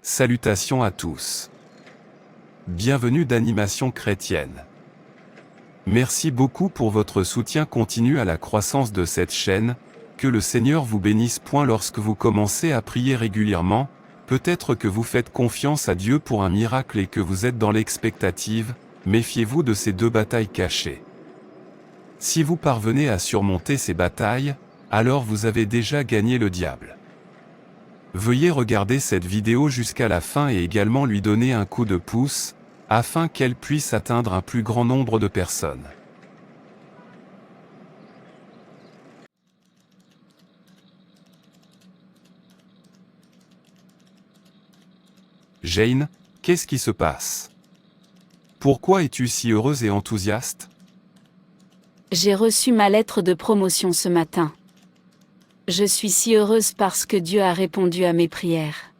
Salutations à tous. Bienvenue d'Animation Chrétienne. Merci beaucoup pour votre soutien continu à la croissance de cette chaîne, que le Seigneur vous bénisse. Lorsque vous commencez à prier régulièrement, peut-être que vous faites confiance à Dieu pour un miracle et que vous êtes dans l'expectative, méfiez-vous de ces deux batailles cachées. Si vous parvenez à surmonter ces batailles, alors vous avez déjà gagné le diable. Veuillez regarder cette vidéo jusqu'à la fin et également lui donner un coup de pouce, afin qu'elle puisse atteindre un plus grand nombre de personnes. Jane, qu'est-ce qui se passe? Pourquoi es-tu si heureuse et enthousiaste? J'ai reçu ma lettre de promotion ce matin. Je suis si heureuse parce que Dieu a répondu à mes prières.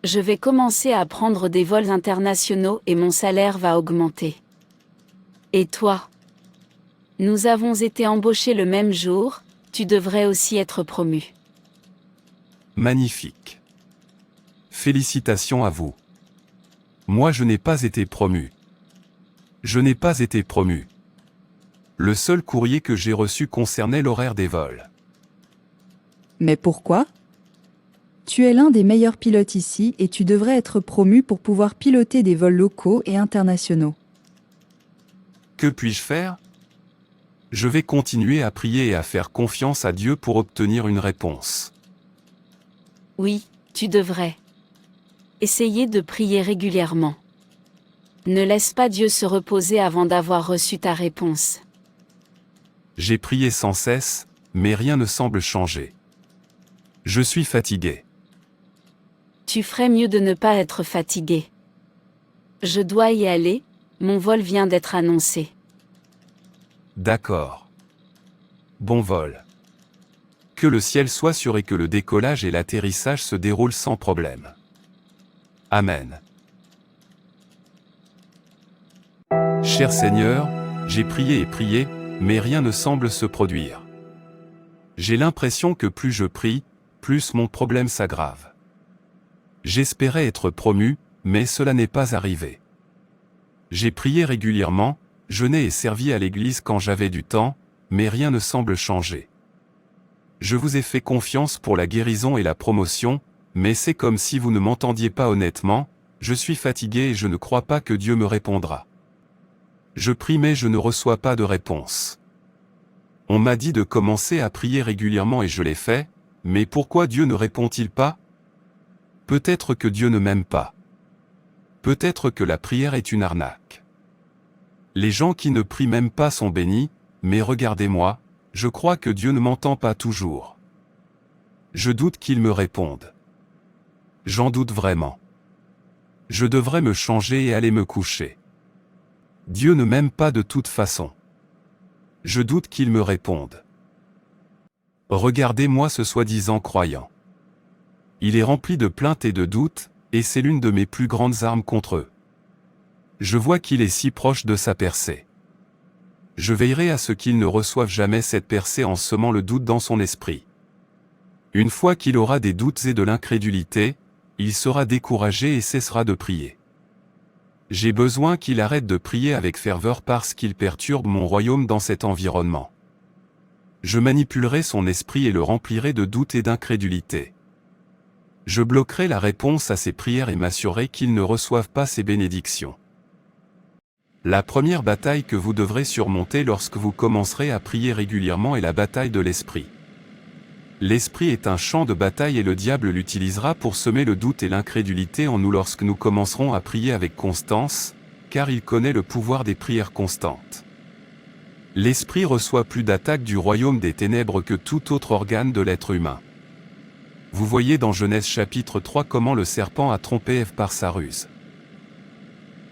Je vais commencer à prendre des vols internationaux et mon salaire va augmenter. Et toi? Nous avons été embauchés le même jour, tu devrais aussi être promu. Magnifique. Félicitations à vous. Moi je n'ai pas été promu. Je n'ai pas été promu. Le seul courrier que j'ai reçu concernait l'horaire des vols. Mais pourquoi? Tu es l'un des meilleurs pilotes ici et tu devrais être promu pour pouvoir piloter des vols locaux et internationaux. Que puis-je faire? Je vais continuer à prier et à faire confiance à Dieu pour obtenir une réponse. Oui, tu devrais. Essayez de prier régulièrement. Ne laisse pas Dieu se reposer avant d'avoir reçu ta réponse. J'ai prié sans cesse, mais rien ne semble changer. Je suis fatigué. Tu ferais mieux de ne pas être fatigué. Je dois y aller, mon vol vient d'être annoncé. D'accord. Bon vol. Que le ciel soit sûr et que le décollage et l'atterrissage se déroulent sans problème. Amen. Cher Seigneur, j'ai prié et prié, mais rien ne semble se produire. J'ai l'impression que plus je prie, plus mon problème s'aggrave. J'espérais être promu, mais cela n'est pas arrivé. J'ai prié régulièrement, jeûné et servi à l'église quand j'avais du temps, mais rien ne semble changer. Je vous ai fait confiance pour la guérison et la promotion, mais c'est comme si vous ne m'entendiez pas honnêtement, je suis fatigué et je ne crois pas que Dieu me répondra. Je prie mais je ne reçois pas de réponse. On m'a dit de commencer à prier régulièrement et je l'ai fait, mais pourquoi Dieu ne répond-il pas? Peut-être que Dieu ne m'aime pas. Peut-être que la prière est une arnaque. Les gens qui ne prient même pas sont bénis, mais regardez-moi, je crois que Dieu ne m'entend pas toujours. Je doute qu'il me réponde. J'en doute vraiment. Je devrais me changer et aller me coucher. Dieu ne m'aime pas de toute façon. Je doute qu'il me réponde. Regardez-moi ce soi-disant croyant. Il est rempli de plaintes et de doutes, et c'est l'une de mes plus grandes armes contre eux. Je vois qu'il est si proche de sa percée. Je veillerai à ce qu'il ne reçoive jamais cette percée en semant le doute dans son esprit. Une fois qu'il aura des doutes et de l'incrédulité, il sera découragé et cessera de prier. J'ai besoin qu'il arrête de prier avec ferveur parce qu'il perturbe mon royaume dans cet environnement. Je manipulerai son esprit et le remplirai de doutes et d'incrédulité. Je bloquerai la réponse à ses prières et m'assurerai qu'il ne reçoive pas ses bénédictions. La première bataille que vous devrez surmonter lorsque vous commencerez à prier régulièrement est la bataille de l'esprit. L'esprit est un champ de bataille et le diable l'utilisera pour semer le doute et l'incrédulité en nous lorsque nous commencerons à prier avec constance, car il connaît le pouvoir des prières constantes. L'esprit reçoit plus d'attaques du royaume des ténèbres que tout autre organe de l'être humain. Vous voyez dans Genèse chapitre 3 comment le serpent a trompé Ève par sa ruse.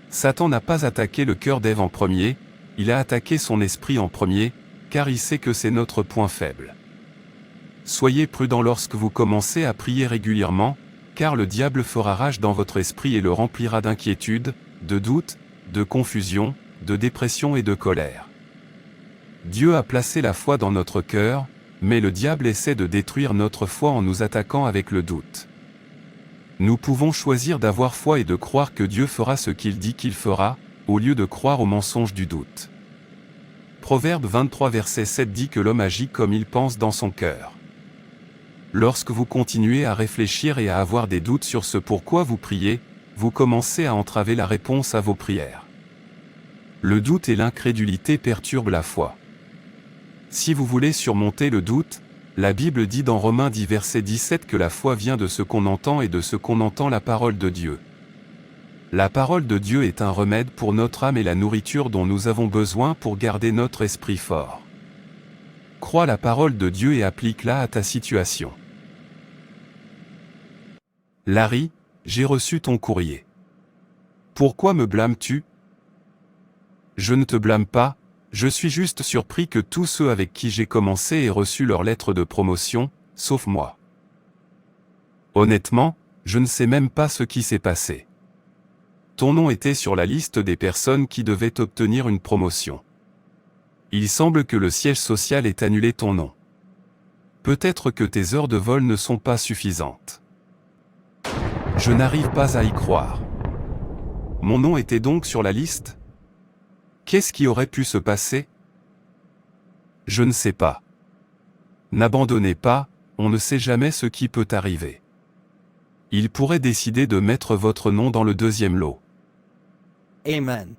Satan n'a pas attaqué le cœur d'Ève en premier, il a attaqué son esprit en premier, car il sait que c'est notre point faible. Soyez prudents lorsque vous commencez à prier régulièrement, car le diable fera rage dans votre esprit et le remplira d'inquiétude, de doute, de confusion, de dépression et de colère. Dieu a placé la foi dans notre cœur, mais le diable essaie de détruire notre foi en nous attaquant avec le doute. Nous pouvons choisir d'avoir foi et de croire que Dieu fera ce qu'il dit qu'il fera, au lieu de croire au mensonge du doute. Proverbe 23 verset 7 dit que l'homme agit comme il pense dans son cœur. Lorsque vous continuez à réfléchir et à avoir des doutes sur ce pourquoi vous priez, vous commencez à entraver la réponse à vos prières. Le doute et l'incrédulité perturbent la foi. Si vous voulez surmonter le doute, la Bible dit dans Romains 10 verset 17 que la foi vient de ce qu'on entend et de ce qu'on entend la parole de Dieu. La parole de Dieu est un remède pour notre âme et la nourriture dont nous avons besoin pour garder notre esprit fort. Crois la parole de Dieu et applique-la à ta situation. Larry, j'ai reçu ton courrier. Pourquoi me blâmes-tu? Je ne te blâme pas, je suis juste surpris que tous ceux avec qui j'ai commencé aient reçu leur lettre de promotion, sauf moi. Honnêtement, je ne sais même pas ce qui s'est passé. Ton nom était sur la liste des personnes qui devaient obtenir une promotion. Il semble que le siège social ait annulé ton nom. Peut-être que tes heures de vol ne sont pas suffisantes. Je n'arrive pas à y croire. Mon nom était donc sur la liste? Qu'est-ce qui aurait pu se passer? Je ne sais pas. N'abandonnez pas, on ne sait jamais ce qui peut arriver. Il pourrait décider de mettre votre nom dans le deuxième lot. Amen.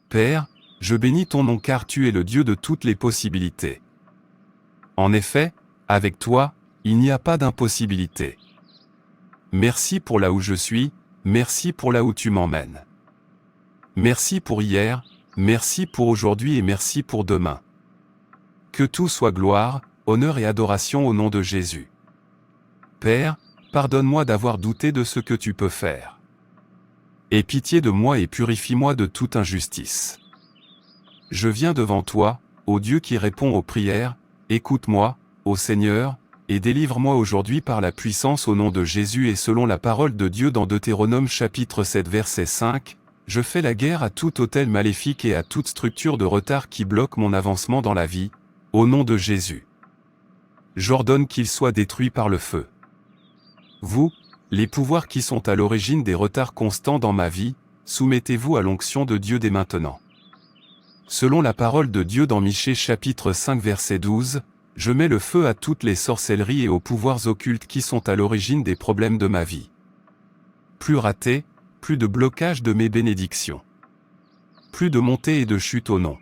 Père, je bénis ton nom car tu es le Dieu de toutes les possibilités. En effet, avec toi, il n'y a pas d'impossibilité. Merci pour là où je suis, merci pour là où tu m'emmènes. Merci pour hier, merci pour aujourd'hui et merci pour demain. Que tout soit gloire, honneur et adoration au nom de Jésus. Père, pardonne-moi d'avoir douté de ce que tu peux faire. Aie pitié de moi et purifie-moi de toute injustice. Je viens devant toi, ô Dieu qui répond aux prières, écoute-moi, ô Seigneur, et délivre-moi aujourd'hui par la puissance au nom de Jésus et selon la parole de Dieu dans Deutéronome chapitre 7 verset 5, je fais la guerre à tout autel maléfique et à toute structure de retard qui bloque mon avancement dans la vie, au nom de Jésus. J'ordonne qu'il soit détruit par le feu. Vous, les pouvoirs qui sont à l'origine des retards constants dans ma vie, soumettez-vous à l'onction de Dieu dès maintenant. Selon la parole de Dieu dans Michée chapitre 5 verset 12, je mets le feu à toutes les sorcelleries et aux pouvoirs occultes qui sont à l'origine des problèmes de ma vie. Plus raté, plus de blocage de mes bénédictions. Plus de montée et de chute au nom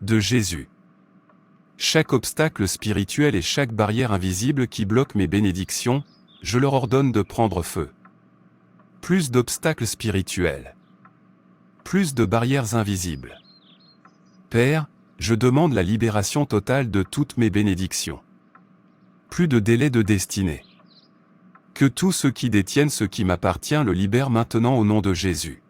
de Jésus. Chaque obstacle spirituel et chaque barrière invisible qui bloque mes bénédictions, je leur ordonne de prendre feu. Plus d'obstacles spirituels. Plus de barrières invisibles. Père, je demande la libération totale de toutes mes bénédictions. Plus de délai de destinée. Que tous ceux qui détiennent ce qui m'appartient le libèrent maintenant au nom de Jésus.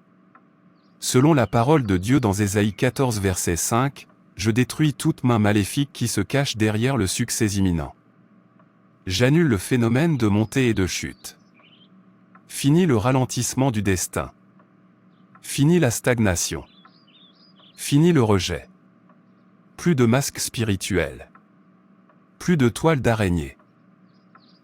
Selon la parole de Dieu dans Ésaïe 14 verset 5, je détruis toute main maléfique qui se cache derrière le succès imminent. J'annule le phénomène de montée et de chute. Fini le ralentissement du destin. Fini la stagnation. Fini le rejet. Plus de masques spirituels. Plus de toiles d'araignée.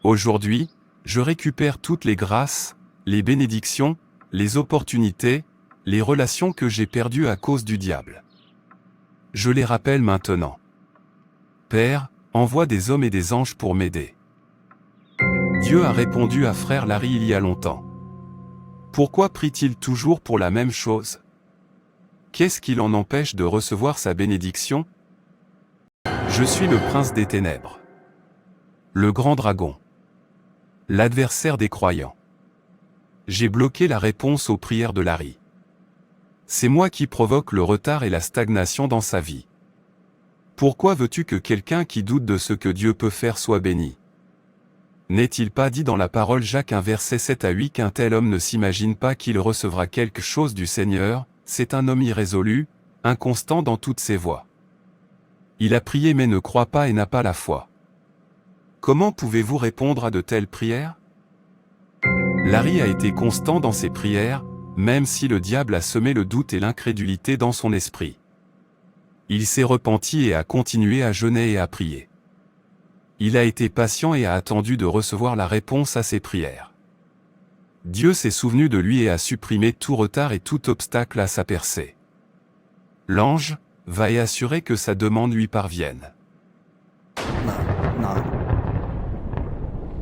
Aujourd'hui, je récupère toutes les grâces, les bénédictions, les opportunités, les relations que j'ai perdues à cause du diable. Je les rappelle maintenant. Père, envoie des hommes et des anges pour m'aider. Dieu a répondu à frère Larry il y a longtemps. Pourquoi prie-t-il toujours pour la même chose? Qu'est-ce qui l'en empêche de recevoir sa bénédiction? Je suis le prince des ténèbres. Le grand dragon. L'adversaire des croyants. J'ai bloqué la réponse aux prières de Larry. C'est moi qui provoque le retard et la stagnation dans sa vie. Pourquoi veux-tu que quelqu'un qui doute de ce que Dieu peut faire soit béni? N'est-il pas dit dans la parole Jacques 1 verset 7 à 8 qu'un tel homme ne s'imagine pas qu'il recevra quelque chose du Seigneur, c'est un homme irrésolu, inconstant dans toutes ses voies. Il a prié mais ne croit pas et n'a pas la foi. Comment pouvez-vous répondre à de telles prières? Larry a été constant dans ses prières, même si le diable a semé le doute et l'incrédulité dans son esprit. Il s'est repenti et a continué à jeûner et à prier. Il a été patient et a attendu de recevoir la réponse à ses prières. Dieu s'est souvenu de lui et a supprimé tout retard et tout obstacle à sa percée. L'ange va et assurer que sa demande lui parvienne. Non.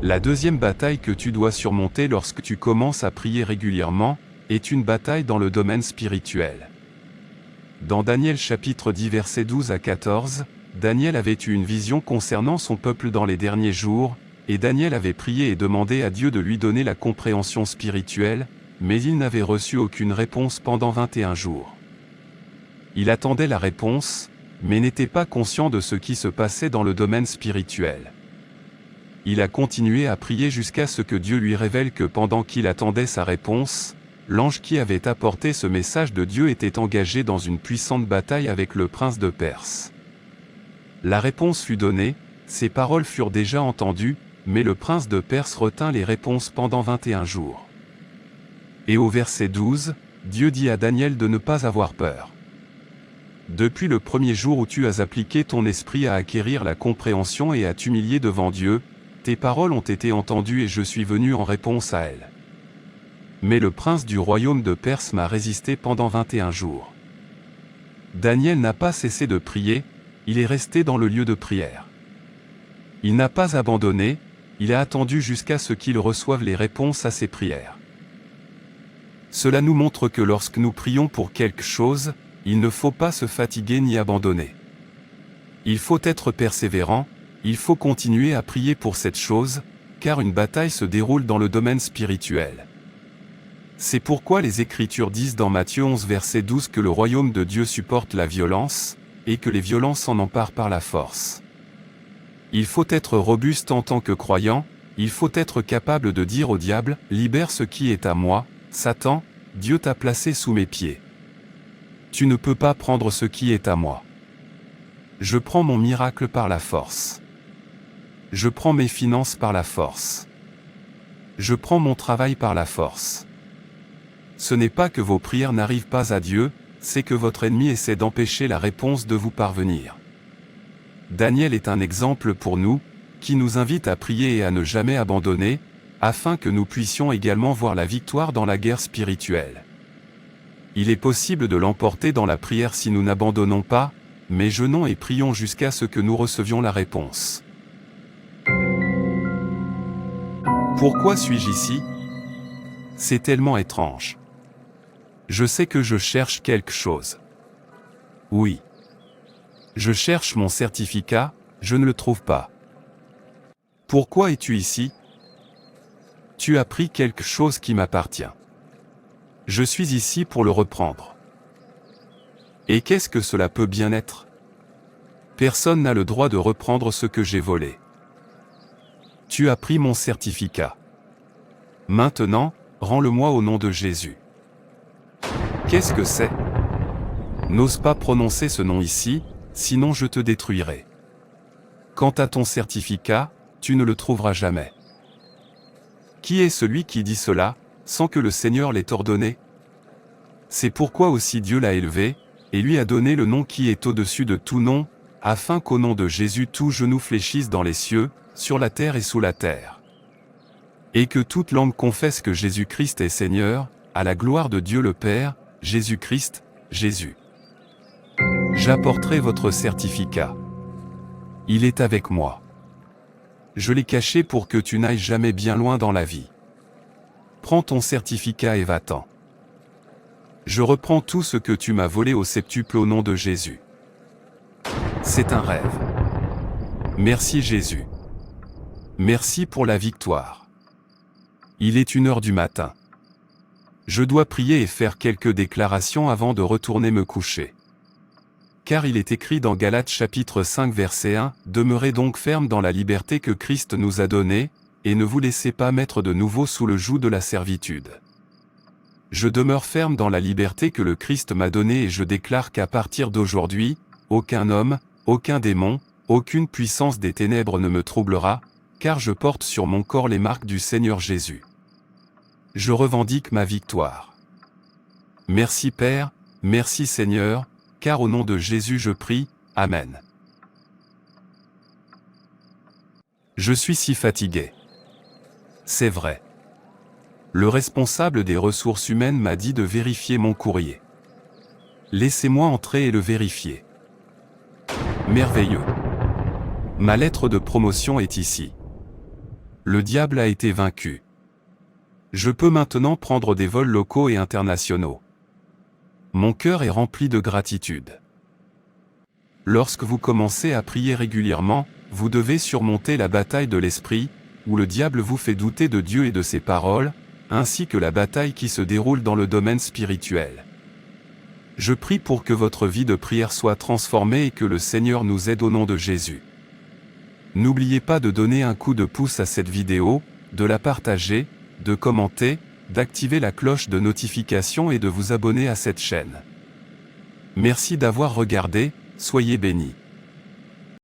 La deuxième bataille que tu dois surmonter lorsque tu commences à prier régulièrement est une bataille dans le domaine spirituel. Dans Daniel chapitre 10 versets 12 à 14, Daniel avait eu une vision concernant son peuple dans les derniers jours, et Daniel avait prié et demandé à Dieu de lui donner la compréhension spirituelle, mais il n'avait reçu aucune réponse pendant 21 jours. Il attendait la réponse, mais n'était pas conscient de ce qui se passait dans le domaine spirituel. Il a continué à prier jusqu'à ce que Dieu lui révèle que pendant qu'il attendait sa réponse, l'ange qui avait apporté ce message de Dieu était engagé dans une puissante bataille avec le prince de Perse. La réponse fut donnée, ses paroles furent déjà entendues, mais le prince de Perse retint les réponses pendant 21 jours. Et au verset 12, Dieu dit à Daniel de ne pas avoir peur. Depuis le premier jour où tu as appliqué ton esprit à acquérir la compréhension et à t'humilier devant Dieu, tes paroles ont été entendues et je suis venu en réponse à elles. Mais le prince du royaume de Perse m'a résisté pendant 21 jours. Daniel n'a pas cessé de prier, il est resté dans le lieu de prière. Il n'a pas abandonné, il a attendu jusqu'à ce qu'il reçoive les réponses à ses prières. Cela nous montre que lorsque nous prions pour quelque chose, il ne faut pas se fatiguer ni abandonner. Il faut être persévérant, il faut continuer à prier pour cette chose, car une bataille se déroule dans le domaine spirituel. C'est pourquoi les Écritures disent dans Matthieu 11 verset 12 que le royaume de Dieu supporte la violence, et que les violents s'en emparent par la force. Il faut être robuste en tant que croyant, il faut être capable de dire au diable, « Libère ce qui est à moi, Satan, Dieu t'a placé sous mes pieds. Tu ne peux pas prendre ce qui est à moi. Je prends mon miracle par la force. Je prends mes finances par la force. Je prends mon travail par la force. » Ce n'est pas que vos prières n'arrivent pas à Dieu, c'est que votre ennemi essaie d'empêcher la réponse de vous parvenir. Daniel est un exemple pour nous, qui nous invite à prier et à ne jamais abandonner, afin que nous puissions également voir la victoire dans la guerre spirituelle. Il est possible de l'emporter dans la prière si nous n'abandonnons pas, mais jeûnons et prions jusqu'à ce que nous recevions la réponse. Pourquoi suis-je ici? C'est tellement étrange. Je sais que je cherche quelque chose. Oui. Je cherche mon certificat, je ne le trouve pas. Pourquoi es-tu ici? Tu as pris quelque chose qui m'appartient. Je suis ici pour le reprendre. Et qu'est-ce que cela peut bien être? Personne n'a le droit de reprendre ce que j'ai volé. Tu as pris mon certificat. Maintenant, rends-le-moi au nom de Jésus. Qu'est-ce que c'est? N'ose pas prononcer ce nom ici, sinon je te détruirai. Quant à ton certificat, tu ne le trouveras jamais. Qui est celui qui dit cela, sans que le Seigneur l'ait ordonné? C'est pourquoi aussi Dieu l'a élevé, et lui a donné le nom qui est au-dessus de tout nom, afin qu'au nom de Jésus tout genou fléchisse dans les cieux, sur la terre et sous la terre. Et que toute langue confesse que Jésus-Christ est Seigneur, à la gloire de Dieu le Père, Jésus-Christ, Jésus. J'apporterai votre certificat. Il est avec moi. Je l'ai caché pour que tu n'ailles jamais bien loin dans la vie. Prends ton certificat et va-t'en. Je reprends tout ce que tu m'as volé au septuple au nom de Jésus. C'est un rêve. Merci Jésus. Merci pour la victoire. Il est 1h du matin. Je dois prier et faire quelques déclarations avant de retourner me coucher. Car il est écrit dans Galates chapitre 5 verset 1, « Demeurez donc fermes dans la liberté que Christ nous a donnée, et ne vous laissez pas mettre de nouveau sous le joug de la servitude. » Je demeure ferme dans la liberté que le Christ m'a donnée et je déclare qu'à partir d'aujourd'hui, aucun homme, aucun démon, aucune puissance des ténèbres ne me troublera, car je porte sur mon corps les marques du Seigneur Jésus. Je revendique ma victoire. Merci Père, merci Seigneur, car au nom de Jésus je prie, Amen. Je suis si fatigué. C'est vrai. Le responsable des ressources humaines m'a dit de vérifier mon courrier. Laissez-moi entrer et le vérifier. Merveilleux. Ma lettre de promotion est ici. Le diable a été vaincu. Je peux maintenant prendre des vols locaux et internationaux. Mon cœur est rempli de gratitude. Lorsque vous commencez à prier régulièrement, vous devez surmonter la bataille de l'esprit, où le diable vous fait douter de Dieu et de ses paroles, ainsi que la bataille qui se déroule dans le domaine spirituel. Je prie pour que votre vie de prière soit transformée et que le Seigneur nous aide au nom de Jésus. N'oubliez pas de donner un coup de pouce à cette vidéo, de la partager, de commenter, d'activer la cloche de notification et de vous abonner à cette chaîne. Merci d'avoir regardé, soyez bénis.